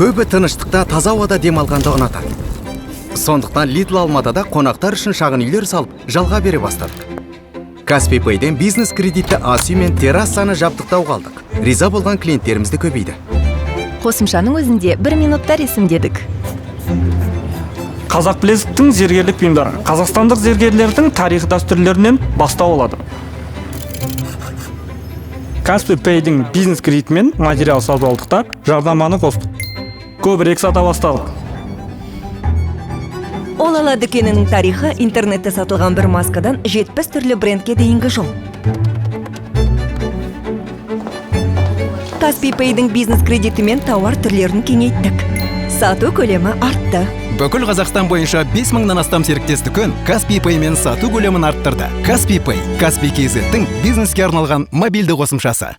Көбі тыныштықта таза ауада демалғанды ұнатады. Сондықтан Lidl Алматыда қонақтар үшін шағын үйлер салып, жалға бере бастадық. Каспий Пейден бизнес кредитті ас үй мен террасаны жабдықтауға алдық. Риза болған клиенттерімізді көбейді. Қосымшаның өзінде 1 минутта ресімдедік. Қазақ білезіктің зергерлік бұйымдары қазақстандық зергерлердің тарихи дәстүрлерінен бастау алады. Каспий Пейдің бизнес кредитімен материал сатып алдық та жарнаманы қостық. Көбірек сата бастадық. Ол ала дүкенінің тарихы интернетте сатылған бір маскадан 70 түрлі брендке дейінгі жол. Каспий Пейдің бизнес кредитімен тауар түрлерін кеңейттік. Сату көлемі артты. Бүкіл Қазақстан бойынша 5000-нан астам серіктес дүкен Каспий Пеймен сату көлемін арттырды. Каспий Пей, Каспий KZ-тің бизнеске арналған мобильді қосымшасы.